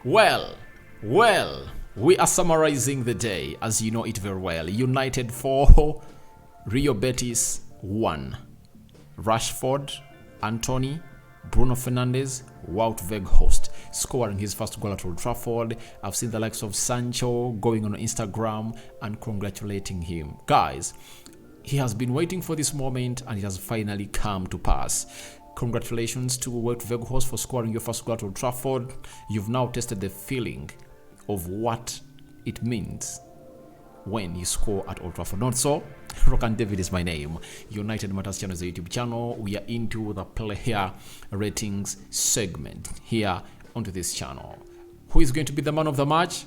Well, we are summarizing the day, as you know it very well. United 4, Rio Betis 1. Rashford, Antony, Bruno Fernandes, Weghorst scoring his first goal at Old Trafford. I've seen the likes of Sancho going on Instagram and congratulating him. Guys, he has been waiting for this moment and it has finally come to pass. Congratulations to Weghorst for scoring your first goal at Old Trafford. You've now tasted the feeling of what it means when you score at Old Trafford. Not so? Rock and David is my name. United Matters channel is a YouTube channel. We are into the player ratings segment here onto this channel. Who is going to be the man of the match?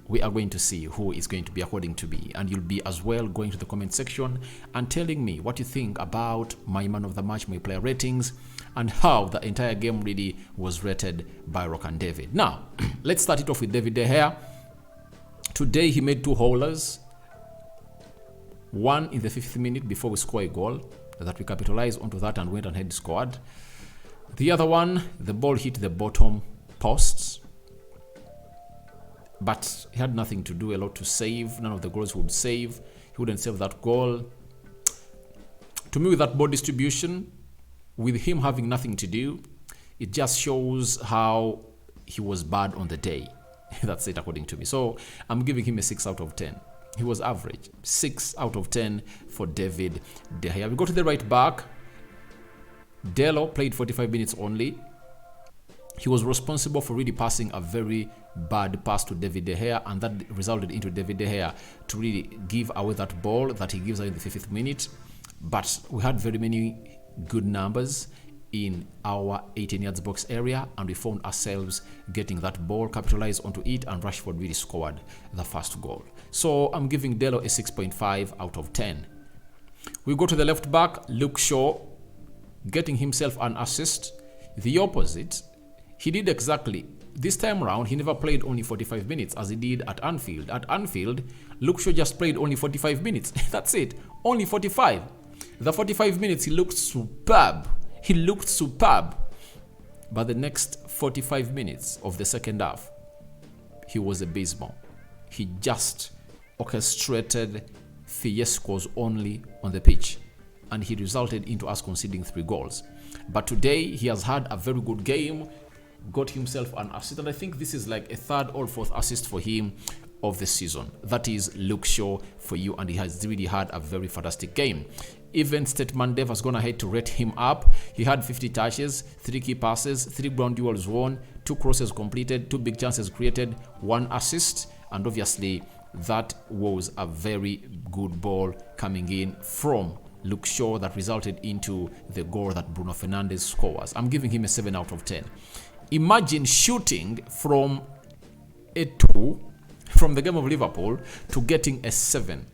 We are going to see who is going to be according to me, and you'll be as well going to the comment section and telling me what you think about my man of the match, my player ratings, and how the entire game really was rated by Rock and David. Now, let's start it off with David De Gea. Today he made 2 haulers, one in the 50th minute before we score a goal that we capitalized onto that and went ahead scored. The other one, the ball hit the bottom posts, but he had nothing to do, a lot to save. None of the goals would save. He wouldn't save that goal. To me, with that ball distribution, with him having nothing to do, it just shows how he was bad on the day. That's it according to me. So I'm giving him a 6 out of 10. He was average. 6 out of 10 for David De Gea. We go to the right back. Delo played 45 minutes only. He was responsible for really passing a very bad pass to David De Gea, and that resulted into David De Gea to really give away that ball that he gives away in the 50th minute. But we had very many good numbers in our 18 yards box area, and we found ourselves getting that ball, capitalized onto it, and Rashford really scored the first goal. So I'm giving Delo a 6.5 out of 10. We go to the left back, Luke Shaw, getting himself an assist. The opposite, he did exactly. This time around, he never played only 45 minutes as he did at Anfield. At Anfield, Luke Shaw just played only 45 minutes. That's it. Only 45. The 45 minutes, he looked superb. He looked superb. But the next 45 minutes of the second half, he was abysmal. He just orchestrated fiascos only on the pitch, and he resulted into us conceding 3 goals. But today, he has had a very good game, got himself an assist, and I think this is like a 3rd or 4th assist for him of the season. That is Luke Shaw for you, and he has really had a very fantastic game. Even Statman Dev has gone ahead to rate him up. He had 50 touches, 3 key passes, 3 ground duels won, 2 crosses completed, 2 big chances created, 1 assist, and obviously that was a very good ball coming in from Luke Shaw that resulted into the goal that Bruno Fernandes scores. I'm giving him a 7 out of 10. Imagine shooting from a 2 from the game of Liverpool to getting a 7.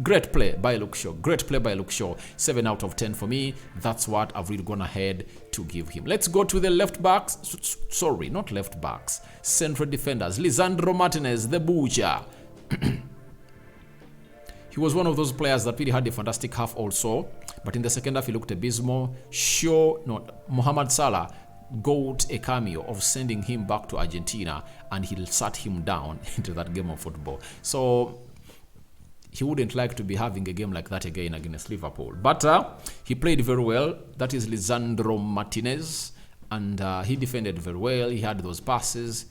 Great play by Luke Shaw. Great play by Luke Shaw. 7 out of 10 for me. That's what I've really gone ahead to give him. Let's go to the left backs. Sorry, not left backs. Central defenders. Lisandro Martinez, the butcher. He was one of those players that really had a fantastic half also. But in the second half, he looked abysmal. Mohamed Salah got a cameo of sending him back to Argentina, and he sat him down into that game of football. So he wouldn't like to be having a game like that again against Liverpool. But he played very well. That is Lisandro Martinez, and he defended very well. He had those passes,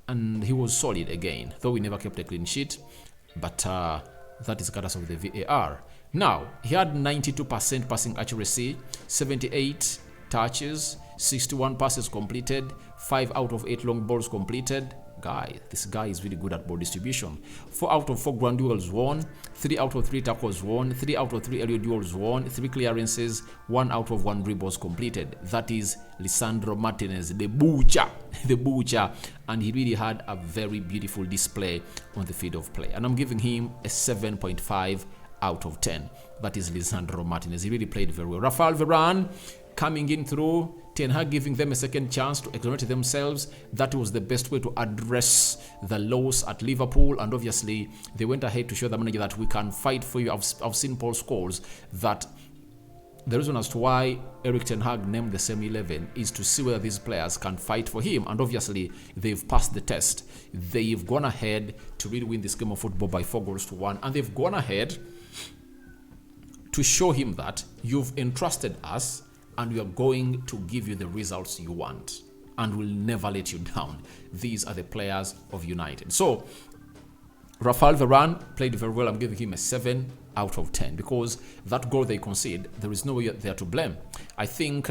and he was solid again, though we never kept a clean sheet. But that is courtesy of the VAR. Now, he had 92% passing accuracy, 78 touches, 61 passes completed, 5 out of 8 long balls completed. This guy is really good at ball distribution. 4 out of 4 ground duels won, 3 out of 3 tackles won, 3 out of 3 aerial duels won, 3 clearances, 1 out of 1 dribbles completed. That is Lisandro Martinez, the butcher, and he really had a very beautiful display on the field of play. And I'm giving him a 7.5 out of 10. That is Lisandro Martinez. He really played very well. Rafael Varane coming in through, Ten Hag giving them a second chance to exonerate themselves. That was the best way to address the loss at Liverpool, and obviously they went ahead to show the manager that we can fight for you. I've seen Paul Scholes that the reason as to why Erik ten Hag named the same 11 is to see whether these players can fight for him. And obviously, they've passed the test. They've gone ahead to really win this game of football by 4-1. And they've gone ahead to show him that you've entrusted us and we are going to give you the results you want. And we'll never let you down. These are the players of United. So, Rafael Varane played very well. I'm giving him a 7 out of 10 because that goal they concede, there is no way there to blame. I think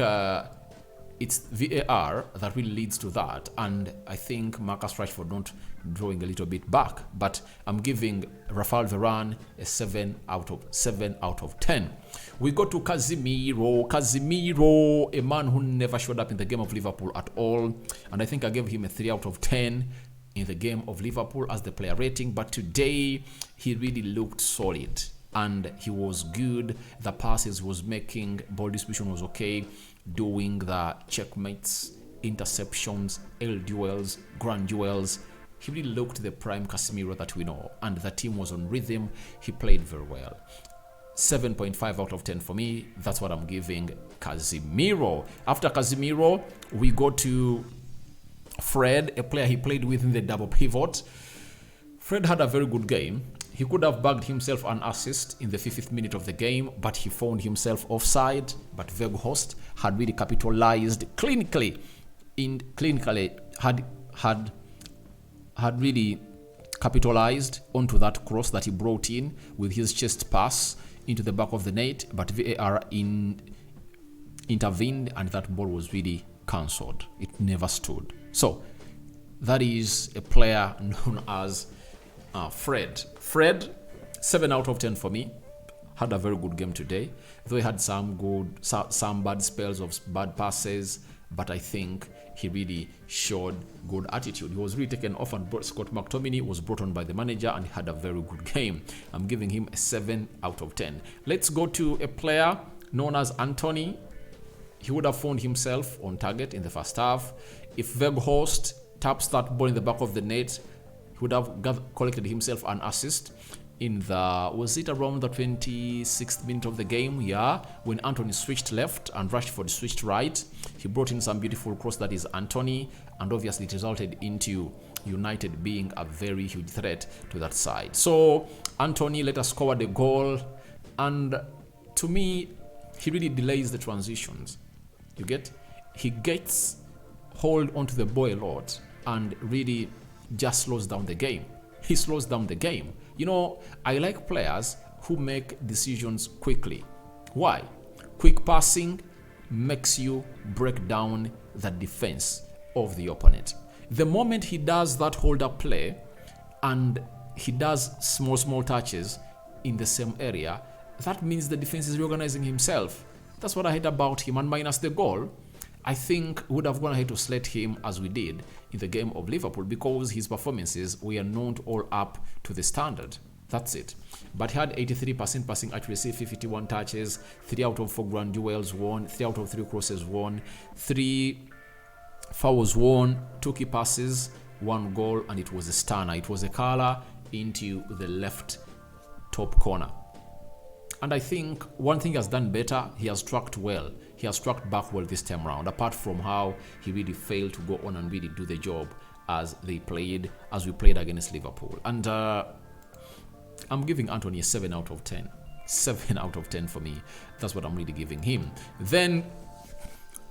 it's VAR that really leads to that, and I think Marcus Rashford not drawing a little bit back. But I'm giving Rafael Varane a 7 out of 10. We go to Casemiro. Casemiro, a man who never showed up in the game of Liverpool at all, and I think I gave him a 3 out of 10 in the game of Liverpool as the player rating. But today he really looked solid and he was good. The passes he was making, ball distribution was okay, doing the checkmates, interceptions, L duels, grand duels. He really looked the prime Casemiro that we know, and the team was on rhythm. He played very well. 7.5 out of 10 for me. That's what I'm giving Casemiro. After Casemiro, we go to Fred, a player he played with in the double pivot. Fred had a very good game. He could have bagged himself an assist in the 50th minute of the game, but he found himself offside. But Weghorst had really capitalized clinically, had really capitalized onto that cross that he brought in with his chest pass into the back of the net. But VAR intervened and that ball was really cancelled. It never stood. So that is a player known as Fred. Fred, 7 out of 10 for me. Had a very good game today, though he had some bad spells of bad passes, but I think he really showed good attitude. He was really taken off, and Scott McTominay was brought on by the manager and he had a very good game. I'm giving him a 7 out of 10. Let's go to a player known as Antony. He would have found himself on target in the first half. If Weghorst taps that ball in the back of the net, he would have collected himself an assist in the, was it around the 26th minute of the game? Yeah, when Antony switched left and Rashford switched right. He brought in some beautiful cross, that is Antony, and obviously it resulted into United being a very huge threat to that side. So Antony let us score the goal, and to me, he really delays the transitions. You get? He gets hold onto the ball a lot and really just slows down the game. He slows down the game. You know, I like players who make decisions quickly. Why? Quick passing makes you break down the defense of the opponent. The moment he does that hold-up play and he does small touches in the same area, that means the defense is reorganizing himself. That's what I hate about him, and minus the goal, I think we would have gone ahead to select him as we did in the game of Liverpool because his performances were not all up to the standard. That's it. But he had 83% passing accuracy, 51 touches, 3 out of 4 grand duels won, 3 out of 3 crosses won, 3 fouls won, 2 key passes, 1 goal, and it was a stunner. It was a curler into the left top corner. And I think one thing he has done better, he has tracked well. He has tracked back well this time around, apart from how he really failed to go on and really do the job as we played against Liverpool. And I'm giving Antony a 7 out of 10. 7 out of 10 for me. That's what I'm really giving him. Then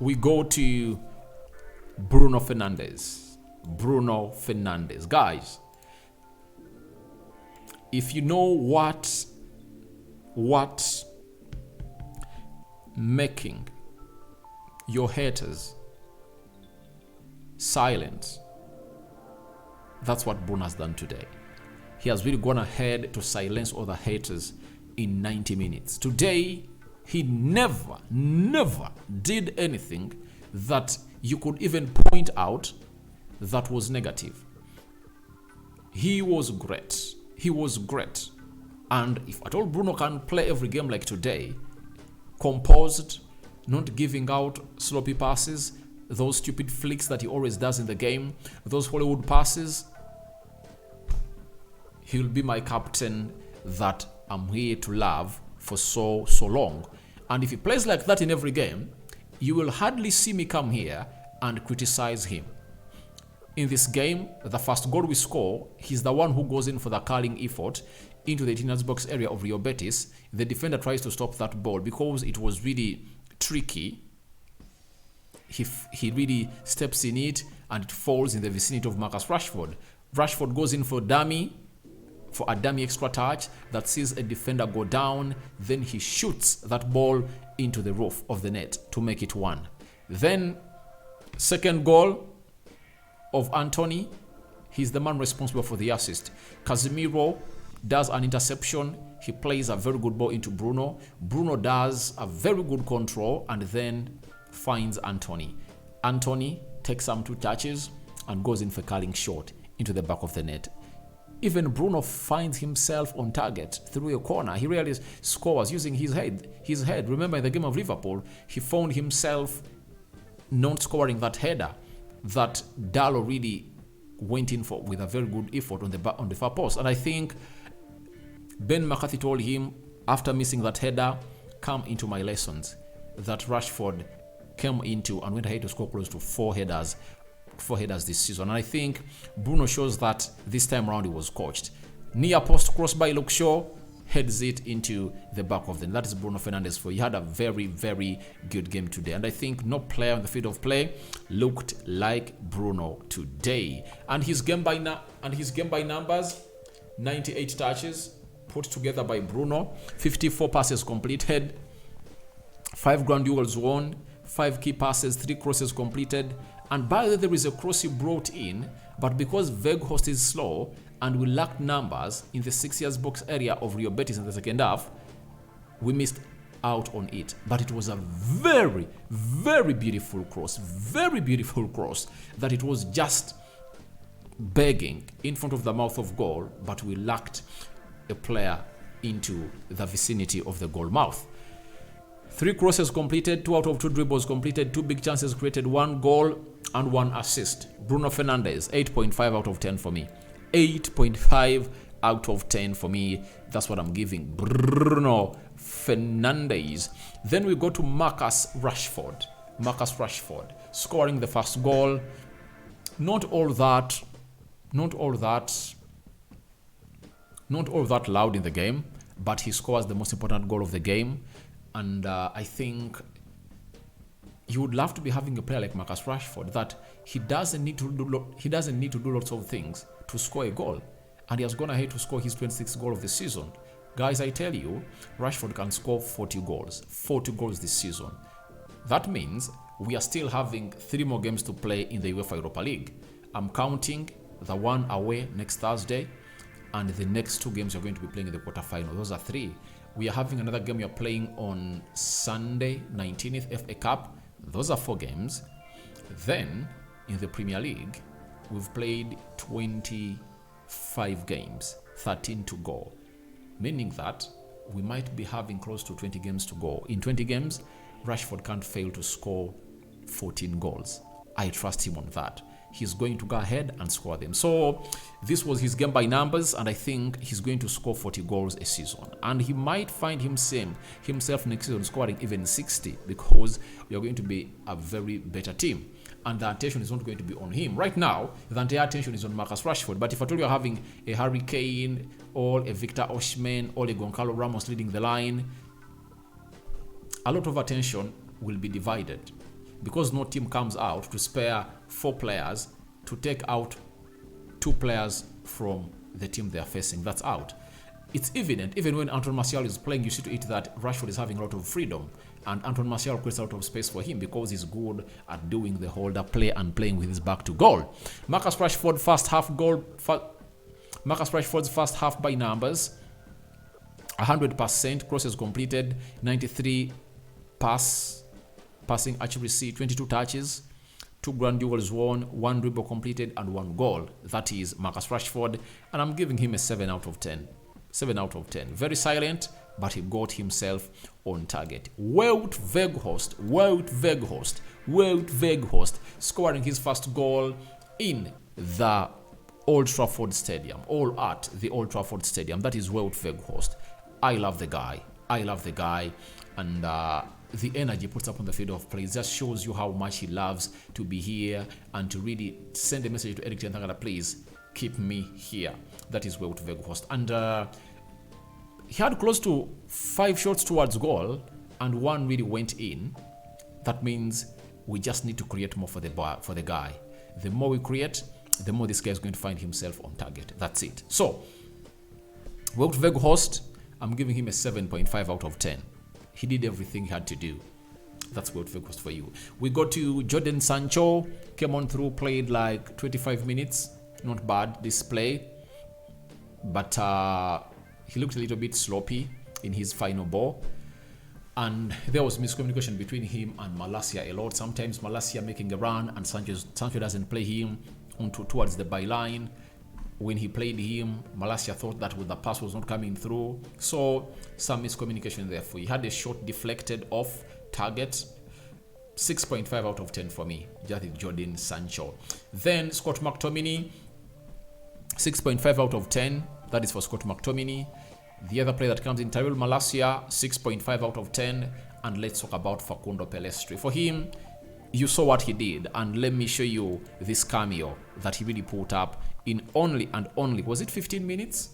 we go to Bruno Fernandes. Bruno Fernandes. Guys, if you know what making your haters silent, that's what Bruno has done today. He has really gone ahead to silence all the haters in 90 minutes. Today, he never did anything that you could even point out that was negative. He was great. He was great. And if at all Bruno can play every game like today, composed, not giving out sloppy passes, those stupid flicks that he always does in the game, those Hollywood passes, he'll be my captain that I'm here to love for so long. And if he plays like that in every game, you will hardly see me come here and criticize him. In this game, the first goal we score, he's the one who goes in for the curling effort into the 18 box area of Real Betis. The defender tries to stop that ball because it was really tricky. He really steps in it and it falls in the vicinity of Marcus Rashford. Rashford goes in for a dummy extra touch that sees a defender go down. Then he shoots that ball into the roof of the net to make it 1. Then, second goal of Antony, he's the man responsible for the assist. Casemiro does an interception. He plays a very good ball into Bruno. Bruno does a very good control and then finds Antony. Antony takes some 2 touches and goes in for a curling shot into the back of the net. Even Bruno finds himself on target through a corner. He really scores using his head. Remember, in the game of Liverpool, he found himself not scoring that header that Darlow really went in for with a very good effort on the far post. And I think Ben McCarthy told him, after missing that header, come into my lessons, that Rashford came into and went ahead to score close to 4 headers this season. And I think Bruno shows that this time around he was coached. Near post cross by Luke Shaw, heads it into the back of the net. That is Bruno Fernandes. He had a very, very good game today. And I think no player on the field of play looked like Bruno today. And his game by numbers, 98 touches put together by Bruno, 54 passes completed, 5 ground duels won, 5 key passes, 3 crosses completed. And by the way, there is a cross he brought in, but because Weghorst is slow and we lacked numbers in the 6 box area of Real Betis in the second half, we missed out on it. But it was a very, very beautiful cross that it was just begging in front of the mouth of goal, but we lacked a player into the vicinity of the goal mouth. 3 crosses completed, 2 out of 2 dribbles completed, 2 big chances created, 1 goal and 1 assist. Bruno Fernandes, 8.5 out of 10 for me. 8.5 out of 10 for me. That's what I'm giving Bruno Fernandes. Then we go to Marcus Rashford. Scoring the first goal. Not all that loud in the game, but he scores the most important goal of the game. And I think you would love to be having a player like Marcus Rashford that he doesn't need to do lots of things to score a goal, and he has gone ahead to score his 26th goal of the season. Guys, I tell you, Rashford can score 40 goals this season. That means we are still having 3 more games to play in the UEFA Europa League. I'm counting the one away next Thursday, and the next 2 games you're going to be playing in the quarterfinal. Those are 3. We are having another game you're playing on Sunday, 19th, FA Cup. Those are 4 games. Then, in the Premier League, we've played 25 games, 13 to go. Meaning that we might be having close to 20 games to go. In 20 games, Rashford can't fail to score 14 goals. I trust him on that. He's going to go ahead and score them. So this was his game by numbers, and I think he's going to score 40 goals a season. And he might find himself next season scoring even 60, because we are going to be a very better team. And the attention is not going to be on him. Right now, the entire attention is on Marcus Rashford. But if I told you you're having a Harry Kane or a Victor Osimhen or a Goncalo Ramos leading the line, a lot of attention will be divided, because no team comes out to spare 4 players to take out 2 players from the team they are facing. That's out. It's evident, even when Antony Martial is playing, you see to it that Rashford is having a lot of freedom, and Antony Martial creates a lot of space for him because he's good at doing the holder play and playing with his back to goal. Marcus Rashford's first half by numbers, 100% crosses completed, 93 passing accuracy, 22 touches, 2 ground duels won, 1 dribble completed, and 1 goal. That is Marcus Rashford, and I'm giving him a 7 out of 10. 7 out of 10. Very silent, but he got himself on target. Wout Weghorst scoring his first goal in the Old Trafford Stadium. All at the Old Trafford Stadium. That is Wout Weghorst. I love the guy. and the energy he puts up on the field of play just shows you how much he loves to be here and to really send a message to Erik ten Hag, please keep me here. That is Wout Weghorst. And he had close to 5 shots towards goal and 1 really went in. That means we just need to create more for the guy. The more we create, the more this guy is going to find himself on target. That's it. So, Wout Weghorst, I'm giving him a 7.5 out of 10. He did everything he had to do. That's Wout Weghorst for you. We go to Jadon Sancho. Came on through, played like 25 minutes. Not bad display. But he looked a little bit sloppy in his final ball. And there was miscommunication between him and Malacia a lot. Sometimes Malacia making a run and Sancho doesn't play him towards the byline. When he played him, Malacia thought that the pass was not coming through. So some miscommunication there for you. He had a shot deflected off target. 6.5 out of 10 for me. Just Jadon Sancho. Then Scott McTominay. 6.5 out of 10. That is for Scott McTominay. The other player that comes in, Tyrell Malacia, 6.5 out of 10. And let's talk about Facundo Pellistri. For him, you saw what he did. And let me show you this cameo that he really put up in only, was it 15 minutes?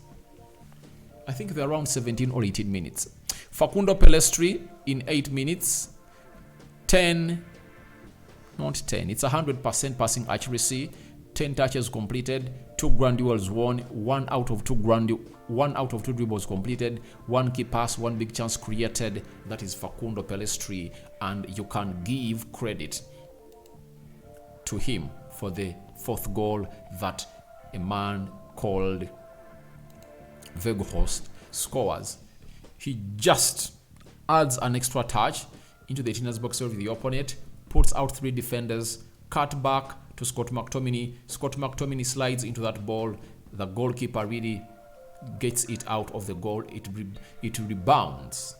I think they're around 17 or 18 minutes. Facundo Pellistri in 8 minutes. 10, not 10, it's 100% passing accuracy. 10 touches completed, 2 grand duels won, 1 out of 2 dribbles completed, 1 key pass, 1 big chance created. That is Facundo Pellistri, and you can give credit to him for the 4th goal that a man called Weghorst scores. He just adds an extra touch into the 18 box of the opponent, puts out 3 defenders, cut back to Scott McTominay. Scott McTominay slides into that ball. The goalkeeper really gets it out of the goal. It rebounds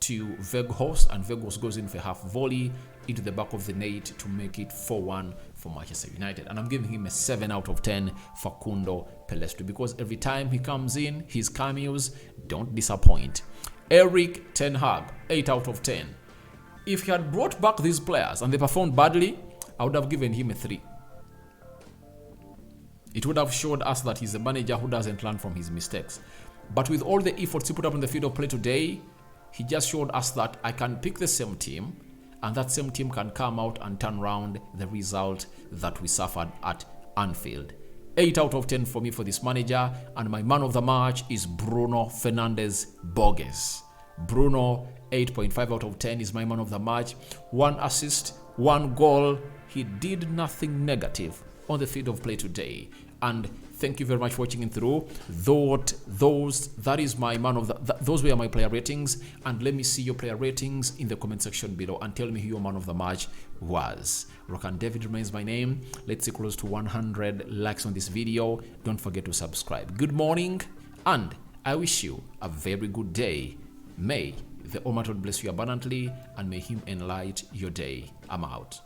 to Weghorst, and Weghorst goes in for a half volley into the back of the net to make it 4-1 for Manchester United. And I'm giving him a 7 out of 10, Facundo Pellistri, because every time he comes in, his cameos don't disappoint. Erik ten Hag, 8 out of 10. If he had brought back these players and they performed badly, I would have given him a 3. It would have showed us that he's a manager who doesn't learn from his mistakes. But with all the efforts he put up on the field of play today, he just showed us that I can pick the same team, and that same team can come out and turn around the result that we suffered at Anfield. 8 out of 10 for me for this manager, and my man of the match is Bruno Fernandes Borges. Bruno, 8.5 out of 10 is my man of the match. 1 assist, 1 goal. He did nothing negative on the field of play today. And thank you very much for watching in through. That is my man of the, those were my player ratings. And let me see your player ratings in the comment section below and tell me who your man of the match was. Rokan David remains my name. Let's see close to 100 likes on this video. Don't forget to subscribe. Good morning, and I wish you a very good day. May the Almighty God bless you abundantly, and may Him enlighten your day. I'm out.